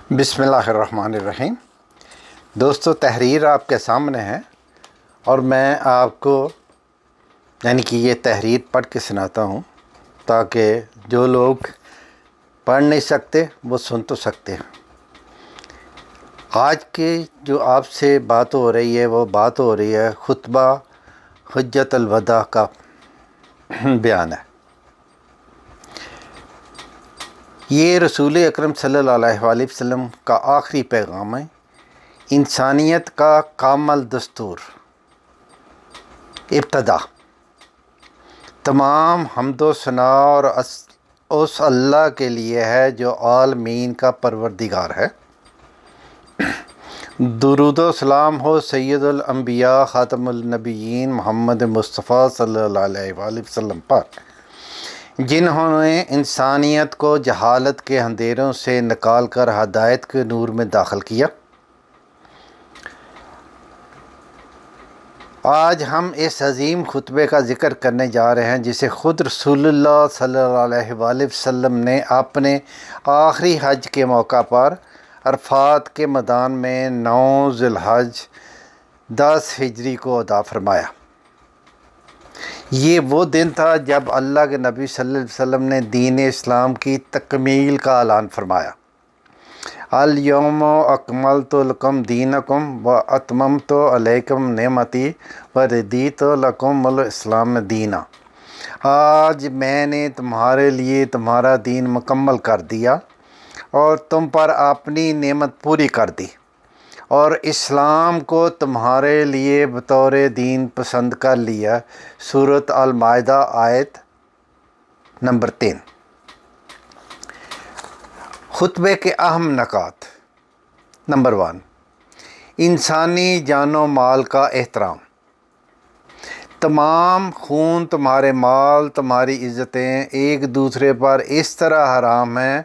بسم اللہ الرحمن الرحیم۔ دوستو، تحریر آپ کے سامنے ہے اور میں آپ کو کہ یہ تحریر پڑھ کے سناتا ہوں تاکہ جو لوگ پڑھ نہیں سکتے وہ سن تو سکتے ہیں۔ آج کی جو آپ سے بات ہو رہی ہے وہ بات ہو رہی ہے خطبہ حجۃ الوداع کا بیان ہے۔ یہ رسول اکرم صلی اللہ علیہ وآلہ وسلم کا آخری پیغام ہے، انسانیت کا کامل دستور۔ ابتدا تمام حمد و ثنا اور اس اللہ کے لیے ہے جو عالمین کا پروردگار ہے۔ درود و سلام ہو سید الانبیاء خاتم النبیین محمد مصطفیٰ صلی اللہ علیہ وآلہ وسلم پر، جنہوں نے انسانیت کو جہالت کے اندھیروں سے نکال کر ہدایت کے نور میں داخل کیا۔ آج ہم اس عظیم خطبے کا ذکر کرنے جا رہے ہیں جسے خود رسول اللہ صلی اللہ علیہ وآلہ وسلم نے اپنے آخری حج کے موقع پر عرفات کے میدان میں 9 ذی الحج 10 ہجری کو ادا فرمایا۔ یہ وہ دن تھا جب اللہ کے نبی صلی اللہ علیہ وسلم نے دین اسلام کی تکمیل کا اعلان فرمایا۔ الیوم اکملت لکم دینکم و اتممت علیکم نعمتی و رضیت لکم الاسلام دینا۔ آج میں نے تمہارے لیے تمہارا دین مکمل کر دیا اور تم پر اپنی نعمت پوری کر دی اور اسلام کو تمہارے لیے بطور دین پسند کر لیا۔ سورۃ المائدہ آیت نمبر 3۔ خطبے کے اہم نکات۔ نمبر 1، انسانی جان و مال کا احترام۔ تمام خون، تمہارے مال، تمہاری عزتیں ایک دوسرے پر اس طرح حرام ہیں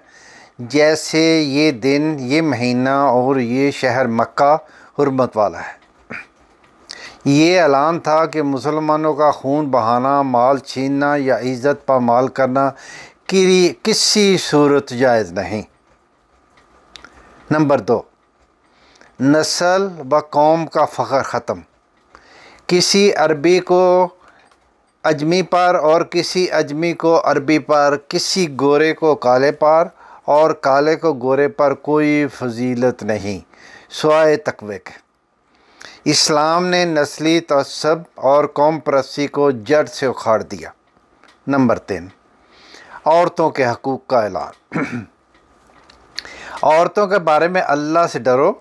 جیسے یہ دن، یہ مہینہ اور یہ شہر مکہ حرمت والا ہے۔ یہ اعلان تھا کہ مسلمانوں کا خون بہانا، مال چھیننا یا عزت پامال کرنا کسی صورت جائز نہیں۔ نمبر 2، نسل و قوم کا فخر ختم۔ کسی عربی کو عجمی پر اور کسی عجمی کو عربی پر، کسی گورے کو کالے پر اور کالے کو گورے پر کوئی فضیلت نہیں سوائے تقوی کے۔ اسلام نے نسلی تعصب اور قوم پرستی کو جڑ سے اکھاڑ دیا۔ نمبر 3، عورتوں کے حقوق کا اعلان۔ عورتوں کے بارے میں اللہ سے ڈرو،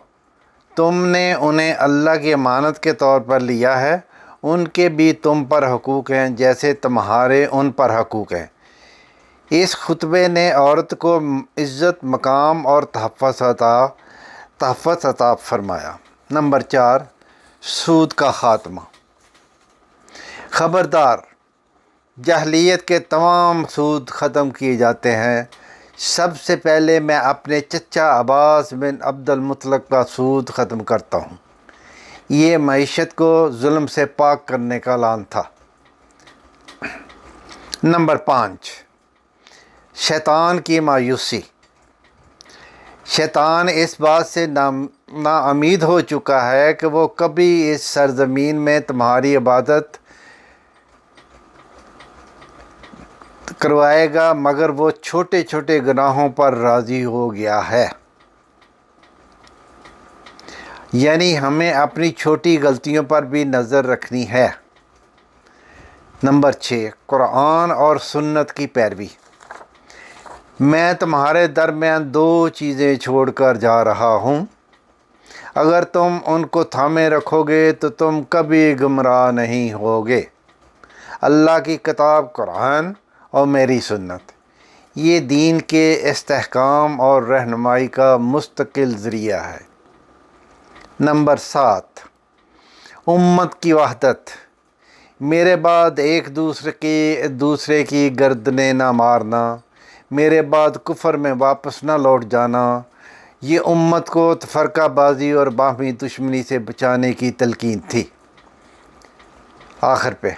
تم نے انہیں اللہ کی امانت کے طور پر لیا ہے، ان کے بھی تم پر حقوق ہیں جیسے تمہارے ان پر حقوق ہیں۔ اس خطبے نے عورت کو عزت، مقام اور تحفظ عطا فرمایا۔ نمبر 4، سود کا خاتمہ۔ خبردار، جاہلیت کے تمام سود ختم کیے جاتے ہیں۔ سب سے پہلے میں اپنے چچا عباس بن عبد المطلب کا سود ختم کرتا ہوں۔ یہ معیشت کو ظلم سے پاک کرنے کا اعلان تھا۔ نمبر 5، شیطان کی مایوسی۔ شیطان اس بات سے ناامید ہو چکا ہے کہ وہ کبھی اس سرزمین میں تمہاری عبادت کروائے گا، مگر وہ چھوٹے چھوٹے گناہوں پر راضی ہو گیا ہے۔ یعنی ہمیں اپنی چھوٹی غلطیوں پر بھی نظر رکھنی ہے۔ نمبر 6، قرآن اور سنت کی پیروی۔ میں تمہارے درمیان 2 چیزیں چھوڑ کر جا رہا ہوں، اگر تم ان کو تھامے رکھو گے تو تم کبھی گمراہ نہیں ہوگے۔ اللہ کی کتاب قرآن اور میری سنت، یہ دین کے استحکام اور رہنمائی کا مستقل ذریعہ ہے۔ نمبر 7، امت کی وحدت۔ میرے بعد ایک دوسرے کی گردنیں نہ مارنا، میرے بعد کفر میں واپس نہ لوٹ جانا، یہ امت کو تفرقہ بازی اور باہمی دشمنی سے بچانے کی تلقین تھی۔ آخر پہ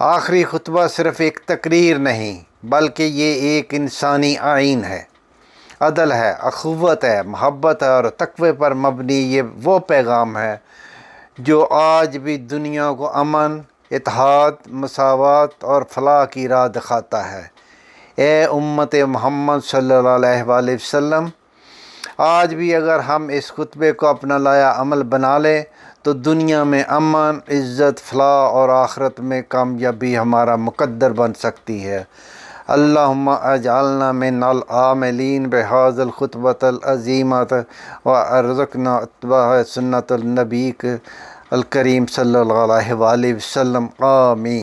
آخری خطبہ صرف ایک تقریر نہیں بلکہ یہ ایک انسانی آئین ہے۔ عدل ہے، اخوت ہے، محبت ہے اور تقوی پر مبنی یہ وہ پیغام ہے جو آج بھی دنیا کو امن، اتحاد، مساوات اور فلاح کی راہ دکھاتا ہے۔ اے امت محمد صلی اللہ علیہ وآلہ وسلم، آج بھی اگر ہم اس خطبے کو اپنا لایا عمل بنا لیں تو دنیا میں امن، عزت، فلاح اور آخرت میں کامیابی ہمارا مقدر بن سکتی ہے۔ اللہم اجعلنا من العاملین بہذا الخطبۃ العظیمۃ وارزقنا اتباع سنت النبی الکریم صلی اللہ علیہ وآلہ وسلم، آمین۔